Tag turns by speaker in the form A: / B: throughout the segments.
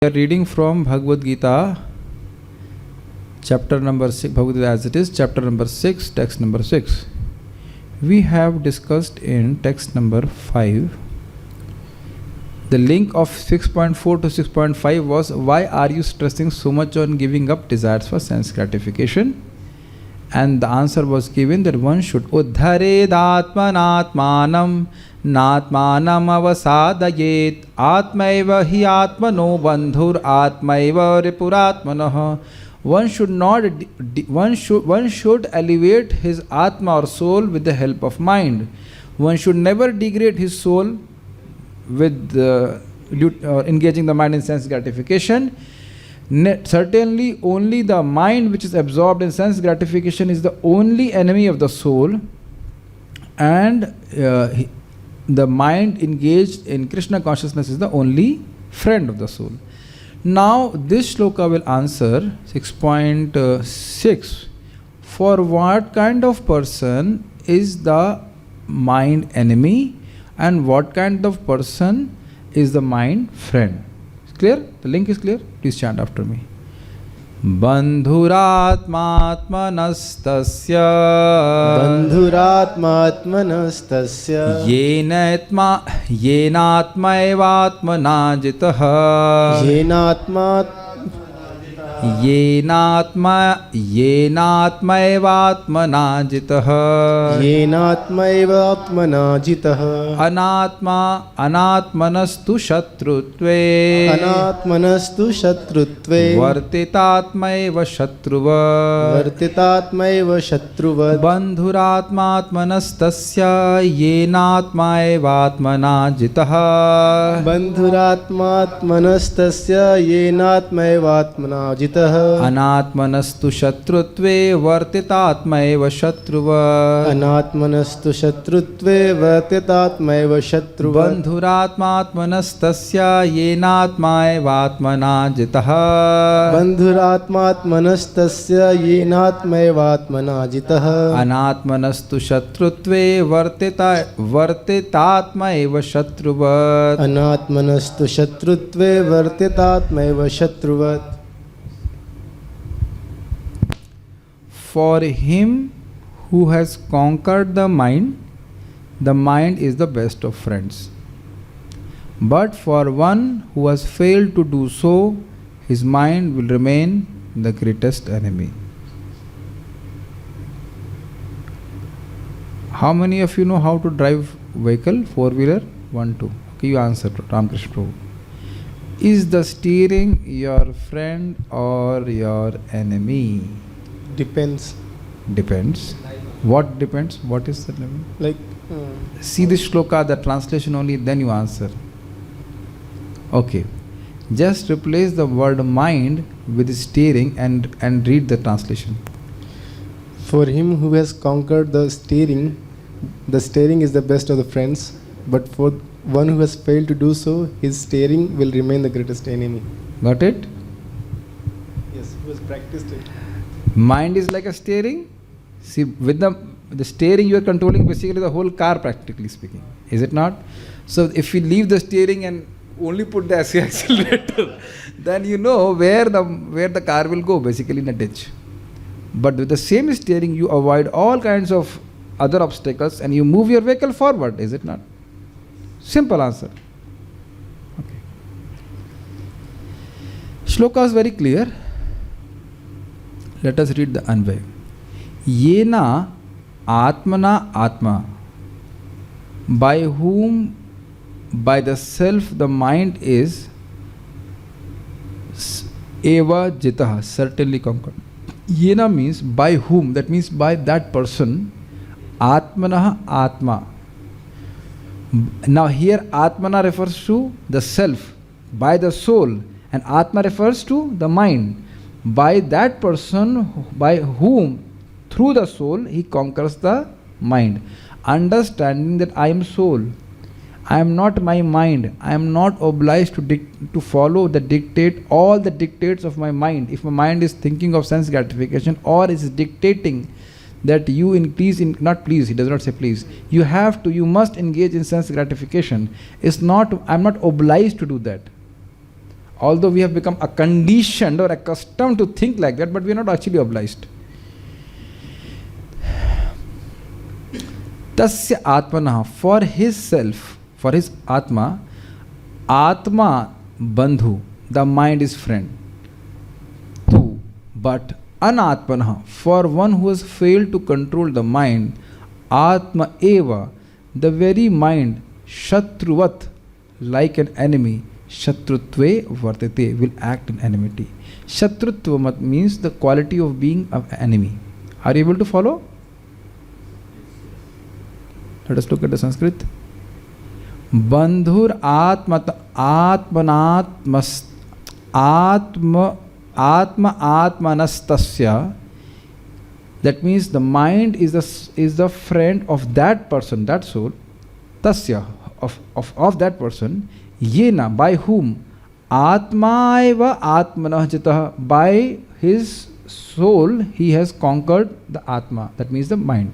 A: We are reading from Bhagavad Gita, chapter number 6, Bhagavad Gita as it is, chapter number 6, text number 6. We have discussed in text number 5. The link of 6.4 to 6.5 was, why are you stressing so much on giving up desires for sense gratification? And the answer was given that one should uddhared atmanatmanam natmanam avasadayet atmaiva hi atmano bandhur atmaiva ripuratmanah. One should elevate his atma or soul with the help of mind. One should never degrade his soul with engaging the mind in sense gratification. Certainly only the mind which is absorbed in sense gratification is the only enemy of the soul, and the mind engaged in Krishna consciousness is the only friend of the soul. Now this shloka will answer 6.6. For what kind of person is the mind enemy and what kind of person is the mind friend? Clear? The link is clear? Please chant after me. Bandhuratmatmanastasya yenatmaevatmana jitah yenatmaevatmana jitah anatmanastu shatrutve vartitatmaiva shatruva bandhuratmatmanastasya yenatmaevatmana jitah anatmanastu shatrutve vartitatmaiva shatruva bandhuratmatmanastasya yenatmaevatmana jitah anatmanastu shatrutve vartitatmaiva shatruva. For him who has conquered the mind is the best of friends. But for one who has failed to do so, his mind will remain the greatest enemy. How many of you know how to drive vehicle? Four-wheeler? 1, 2. Okay, you answer, Ramakrishna Prabhu. Is the steering your friend or your enemy?
B: Depends.
A: What depends? What is the name? See the shloka, the translation only, then you answer. Okay. Just replace the word mind with steering and read the translation.
B: For him who has conquered the steering is the best of the friends. But for one who has failed to do so, his steering will remain the greatest enemy.
A: Got it?
B: Yes, who has practiced it.
A: Mind is like a steering. See, with the steering you are controlling basically the whole car, practically speaking. Is it not? So if you leave the steering and only put the accelerator, then you know where the car will go, basically in a ditch. But with the same steering you avoid all kinds of other obstacles and you move your vehicle forward. Is it not? Simple answer. Okay. Shloka is very clear. Let us read the Anvay. Yena atmana atma. By whom, by the self, the mind is eva jitah, certainly conquered. Yena means by whom, that means by that person. Atmanah atma. Now here Atmana refers to the self, by the soul, and Atma refers to the mind. By that person by whom, through the soul, he conquers the mind. Understanding that I am soul, I am not my mind, I am not obliged to follow all the dictates of my mind. If my mind is thinking of sense gratification or is dictating that you increase in, not please, he does not say please, you must engage in sense gratification. It's not, I'm not obliged to do that. Although we have become a conditioned or accustomed to think like that, but we are not actually obliged. Tasya atmana, for his self, for his atma, atma bandhu, the mind is friend. Two, but anatmana, for one who has failed to control the mind, atma eva, the very mind, shatruvat, like an enemy, shatrutve vartate, will act in enmity. Shatrutva means the quality of being an enemy. Are you able to follow? Let us look at the Sanskrit. Bandhur atmanatmas atma atmanastasya. That means the mind is the friend of that person, that soul. Tasya, of that person. Yena, by whom? Atmaiva atmanah jitah, by his soul he has conquered the atma, that means the mind.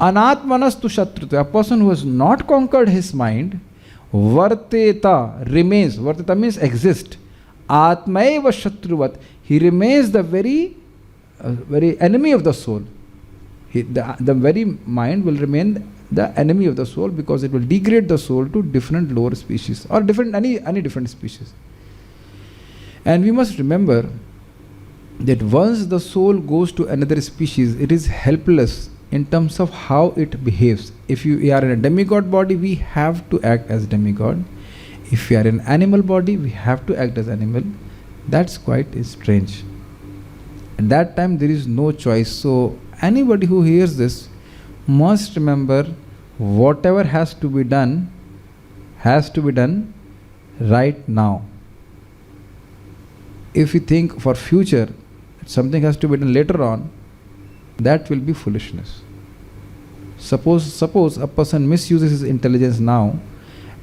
A: Anatmanas tu shatrutva, a person who has not conquered his mind, varteta, remains, varteta means exist, atmaiva shatruvat, he remains the very enemy of the soul. The very mind will remain the enemy of the soul, because it will degrade the soul to different lower species, or any different species. And we must remember that once the soul goes to another species, it is helpless in terms of how it behaves. If you are in a demigod body, we have to act as demigod. If we are in animal body, we have to act as animal. That's quite strange. At that time there is no choice. So anybody who hears this must remember, whatever has to be done right now. If you think for future something has to be done later on, that will be foolishness. Suppose a person misuses his intelligence now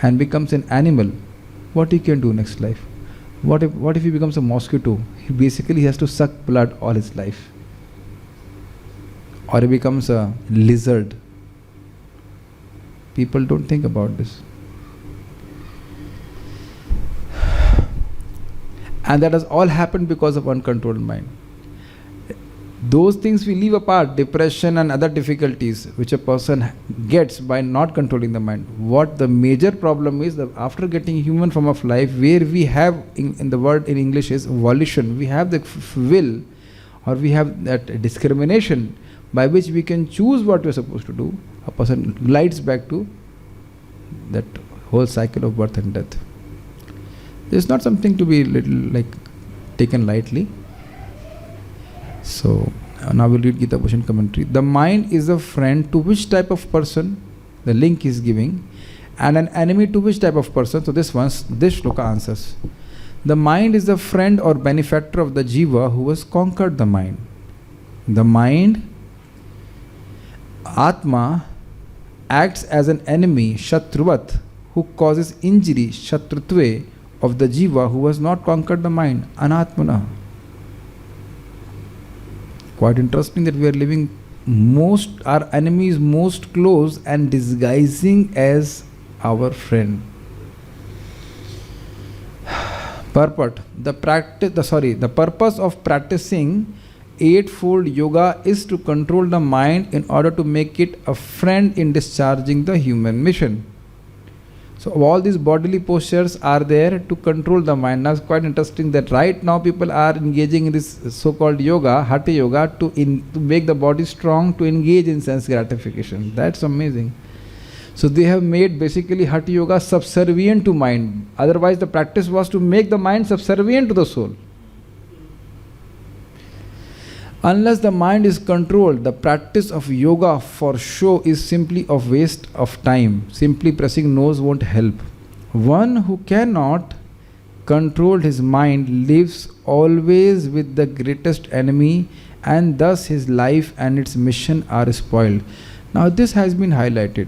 A: and becomes an animal, what he can do next life? What if he becomes a mosquito? He has to suck blood all his life. Or he becomes a lizard. People don't think about this. And that has all happened because of uncontrolled mind. Those things we leave apart, depression and other difficulties which a person gets by not controlling the mind. What the major problem is, that after getting human form of life, where we have, in the word in English is volition, we have the will, or we have that discrimination by which we can choose what we are supposed to do, a person glides back to that whole cycle of birth and death. This is not something to be taken lightly. So now we'll read Gita Bhushan commentary. The mind is a friend to which type of person? The link is giving. And an enemy to which type of person? So this shloka answers. The mind is the friend or benefactor of the jiva who has conquered the mind. The mind, Atma, acts as an enemy, Shatruvat, who causes injury, Shatrutve, of the jiva who has not conquered the mind, Anatmana. Quite interesting that we are living our enemies most close and disguising as our friend. Purport. The purpose of practicing eightfold yoga is to control the mind in order to make it a friend in discharging the human mission. So all these bodily postures are there to control the mind. Now it's quite interesting that right now people are engaging in this so-called yoga, Hatha yoga, to make the body strong, to engage in sense gratification. That's amazing. So they have made basically Hatha yoga subservient to mind. Otherwise the practice was to make the mind subservient to the soul. Unless the mind is controlled, the practice of yoga for show is simply a waste of time. Simply pressing nose won't help. One who cannot control his mind lives always with the greatest enemy, and thus his life and its mission are spoiled. Now this has been highlighted.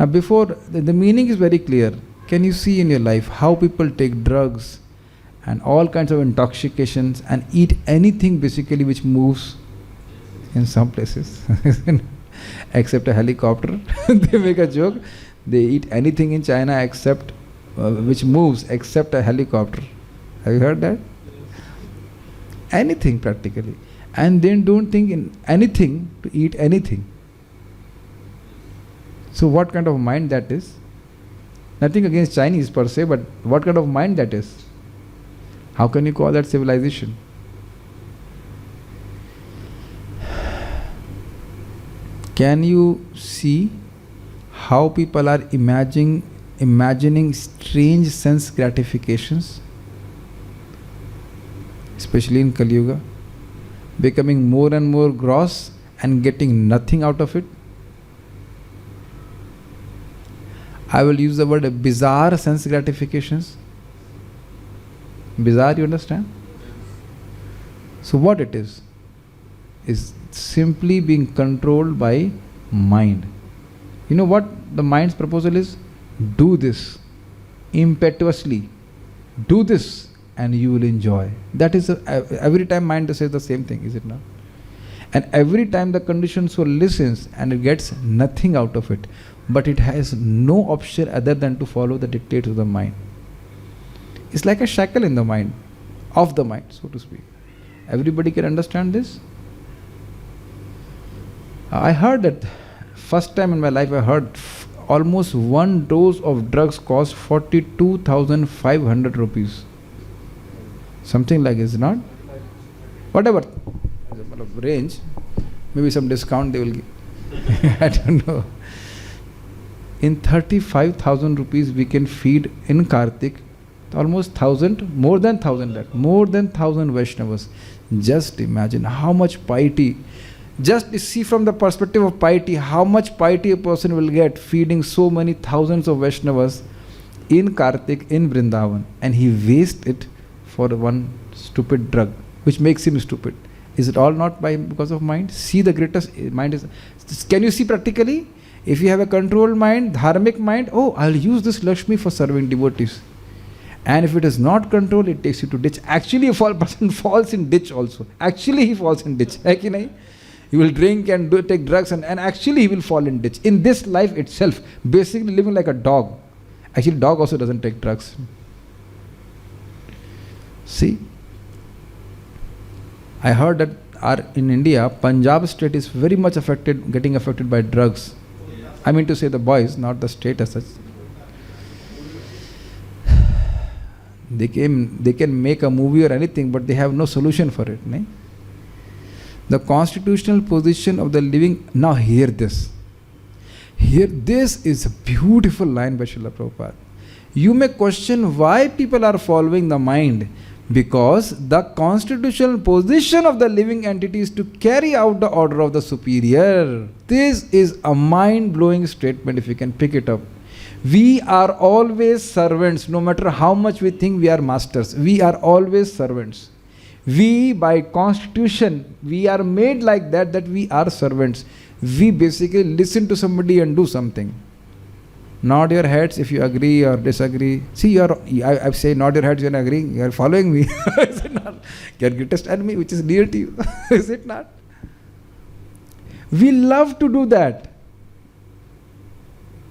A: Now before, the meaning is very clear. Can you see in your life how people take drugs and all kinds of intoxications and eat anything basically which moves in some places except a helicopter? They make a joke. They eat anything in China except which moves except a helicopter. Have you heard that? Anything practically. And then don't think in anything to eat anything. So what kind of mind that is? Nothing against Chinese per se, but what kind of mind that is? How can you call that civilization? Can you see how people are imagining strange sense gratifications? Especially in Kali Yuga, becoming more and more gross and getting nothing out of it. I will use the word bizarre sense gratifications. Bizarre, you understand? So what it is simply being controlled by mind. You know what the mind's proposal is? Do this impetuously. Do this and you will enjoy. That is every time mind says the same thing, is it not? And every time the conditioned soul listens and it gets nothing out of it, but it has no option other than to follow the dictates of the mind. It's like a shackle in the mind, of the mind, so to speak. Everybody can understand this? I heard that first time in my life I heard almost one dose of drugs cost 42,500 rupees. Something like this, not? Whatever range, maybe some discount they will give. I don't know. In 35,000 rupees we can feed in Kartik almost 1,000, more than 1,000 Vaishnavas. Just imagine how much piety. Just see from the perspective of piety, how much piety a person will get feeding so many thousands of Vaishnavas in Kartik, in Vrindavan, and he wastes it for one stupid drug, which makes him stupid. Is it all not because of mind? See, the greatest mind is. Can you see practically? If you have a controlled mind, dharmic mind, oh, I'll use this Lakshmi for serving devotees. And if it is not controlled, it takes you to ditch. Actually, a person falls in ditch also. Actually, he falls in ditch. He will drink and take drugs and actually he will fall in ditch. In this life itself, basically living like a dog. Actually, dog also doesn't take drugs. See? I heard that in India, Punjab state is very much getting affected by drugs. I mean to say the boys, not the state as such. They can make a movie or anything, but they have no solution for it. Nahin? The constitutional position of the living. Now hear this. This is a beautiful line by Srila Prabhupada. You may question why people are following the mind. Because the constitutional position of the living entity is to carry out the order of the superior. This is a mind-blowing statement if you can pick it up. We are always servants, no matter how much we think we are masters. We are always servants. We, by constitution, we are made like that we are servants. We basically listen to somebody and do something. Nod your heads if you agree or disagree. See, I say nod your heads, you are agreeing, you are following me. Is it not? Your greatest enemy, which is near to you. Is it not? We love to do that.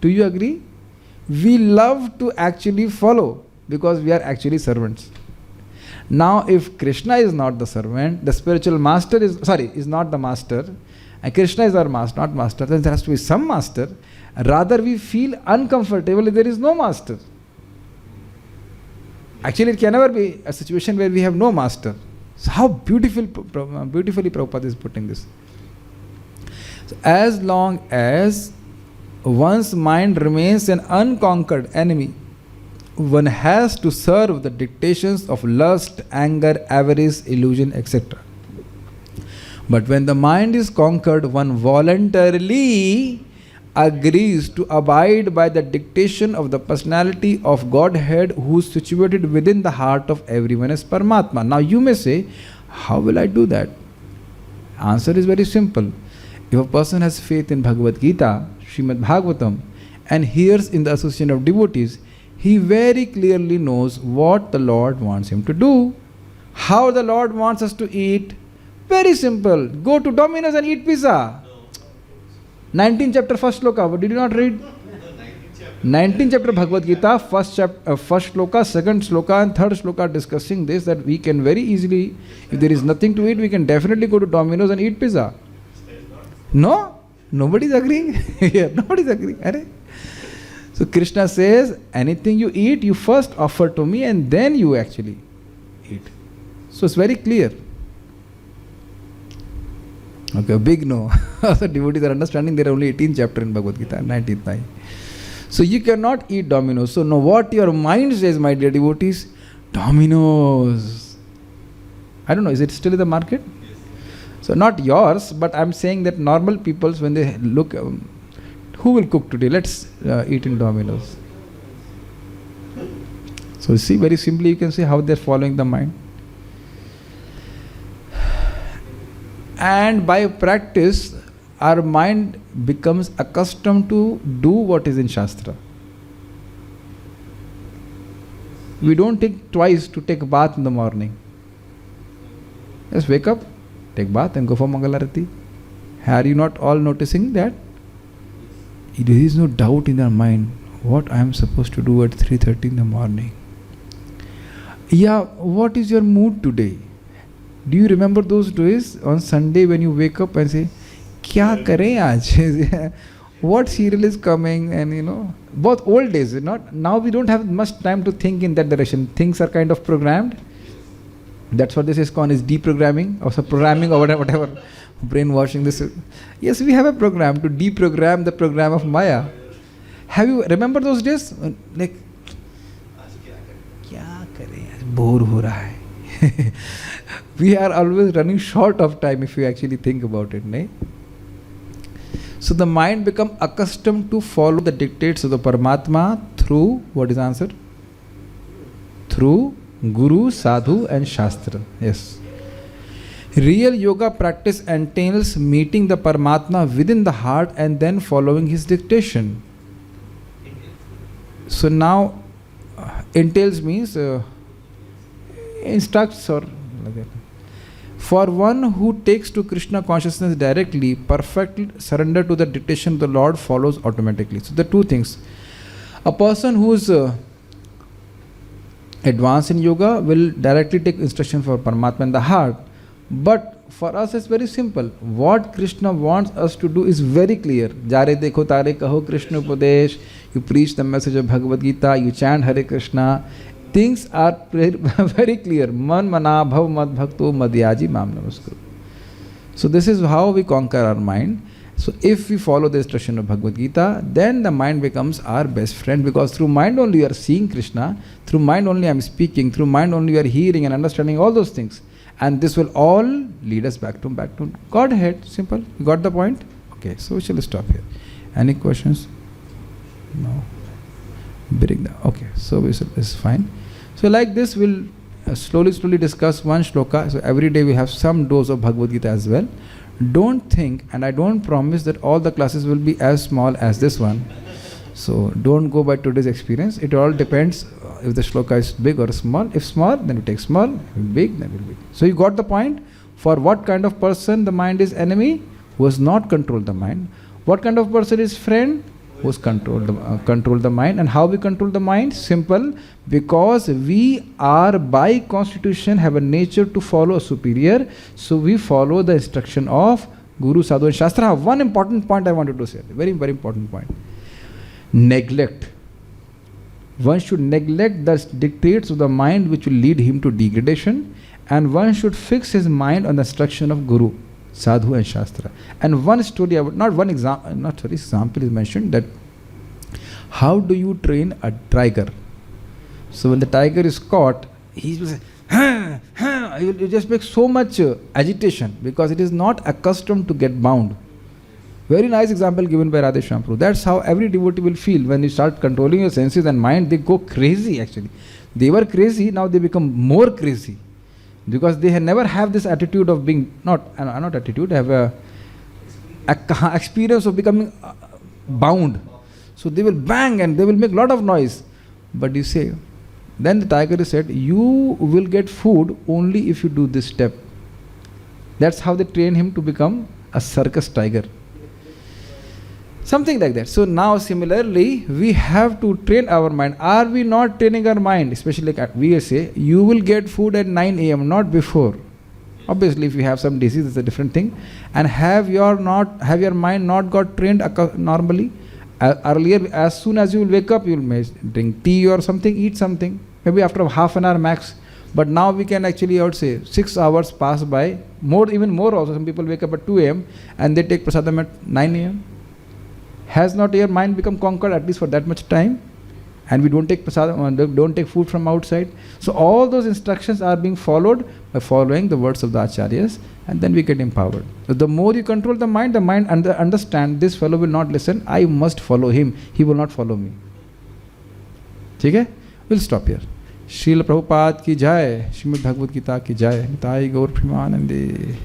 A: Do you agree? We love to actually follow because we are actually servants. Now, if Krishna is not the servant, the spiritual master is not the master, and Krishna is our master, not master, then there has to be some master. Rather, we feel uncomfortable if there is no master. Actually, it can never be a situation where we have no master. So how beautifully Prabhupada is putting this. So as long as one's mind remains an unconquered enemy, one has to serve the dictations of lust, anger, avarice, illusion, etc. But when the mind is conquered, one voluntarily agrees to abide by the dictation of the personality of Godhead who is situated within the heart of everyone as Paramatma. Now you may say, how will I do that? Answer is very simple. If a person has faith in Bhagavad Gita, Srimad Bhagavatam, and hears in the association of devotees, he very clearly knows what the Lord wants him to do. How the Lord wants us to eat? Very simple. Go to Domino's and eat pizza. 19th chapter, first sloka. Did you not read?
C: 19th chapter.
A: 19th chapter Bhagavad Gita, first shloka, second shloka, and third shloka are discussing this, that we can very easily, if there is nothing to eat, we can definitely go to Domino's and eat pizza. No? Nobody's agreeing. Here, nobody's agreeing. Are? So Krishna says, anything you eat, you first offer to me and then you actually eat. So it's very clear. Okay, big no. So devotees are understanding there are only 18th chapter in Bhagavad Gita, 19th 9. So you cannot eat Domino's. So know what your mind says, my dear devotees. Domino's. I don't know, is it still in the market? Yes. So not yours, but I'm saying that normal people, when they look, who will cook today? Let's eat in Domino's. So see, very simply you can see how they're following the mind. And by practice, our mind becomes accustomed to do what is in Shastra. We don't take twice to take a bath in the morning. Just wake up, take bath and go for Mangalarati. Are you not all noticing that? There is no doubt in our mind what I am supposed to do at 3:30 in the morning. Yeah, what is your mood today? Do you remember those days on Sunday when you wake up and say, Kya kare aaj? What serial is coming? And both old days, not now we don't have much time to think in that direction. Things are kind of programmed. That's what this is called, is deprogramming or programming or whatever. Brainwashing this. Yes, we have a program to deprogram the program of Maya. Have you remember those days? Like, kya kare? Bore ho raha hai. We are always running short of time if you actually think about it. Nahin? So the mind becomes accustomed to follow the dictates of the Paramatma through, what is the answer? Through Guru, Sadhu and Shastra. Yes. Real yoga practice entails meeting the Paramatma within the heart and then following his dictation. So now, entails means instructs or like that. For one who takes to Krishna consciousness directly, perfect surrender to the dictation of the Lord follows automatically. So the two things. A person who is advanced in yoga will directly take instruction for Paramatma in the heart. But for us it's very simple. What Krishna wants us to do is very clear. Jare dekho tare kaho Krishna upadesh. You preach the message of Bhagavad Gita. You chant Hare Krishna. Things are very clear. Man mana bhav mad bhakto madhyaji mam namaskar. So this is how we conquer our mind. So if we follow the instruction of Bhagavad Gita, then the mind becomes our best friend, because through mind only you are seeing Krishna, through mind only I am speaking, through mind only you are hearing and understanding all those things. And this will all lead us back to Godhead. Simple. You got the point? Okay, so we shall stop here. Any questions? No. Bring that. Okay, so this is fine. So like this we'll slowly discuss one shloka. So every day we have some dose of Bhagavad Gita as well. Don't think, and I don't promise that all the classes will be as small as this one. So don't go by today's experience. It all depends if the shloka is big or small. If small, then you take small. If big, then it will be. So you got the point? For what kind of person the mind is enemy? Who has not controlled the mind. What kind of person is friend? Who has controlled the mind. And how we control the mind? Simple. Because we are by constitution have a nature to follow a superior. So we follow the instruction of Guru, Sadhu and Shastra. One important point I wanted to say. Very, very important point. Neglect. One should neglect the dictates of the mind which will lead him to degradation, and one should fix his mind on the instruction of Guru, Sadhu and Shastra. And one story, example is mentioned, that how do you train a tiger? So when the tiger is caught, he will say, you just make so much agitation because it is not accustomed to get bound. Very nice example given by Radheshyam Prabhu. That's how every devotee will feel when you start controlling your senses and mind. They go crazy actually. They were crazy, now they become more crazy. Because they never have this attitude of being, not attitude, have a experience of becoming bound. So they will bang and they will make a lot of noise. But you say, then the tiger said, you will get food only if you do this step. That's how they train him to become a circus tiger. Something like that. So now similarly, we have to train our mind. Are we not training our mind? Especially like we say, you will get food at 9 a.m., not before. Obviously, if you have some disease, it's a different thing. And have your mind not got trained normally? Earlier, as soon as you will wake up, you will drink tea or something, eat something. Maybe after half an hour max. But now we can actually, I would say, 6 hours pass by. Even more also. Some people wake up at 2 a.m. and they take prasadam at 9 a.m. Has not your mind become conquered at least for that much time? And we don't take prasadam, don't take food from outside. So all those instructions are being followed by following the words of the acharyas, and then we get empowered. So the more you control the mind understand this fellow will not listen, I must follow him, he will not follow me. Okay? We'll stop here. Srila Prabhupada ki jai, Srimad Bhagavad Gita ki jai, Nitai Gaur Premanande.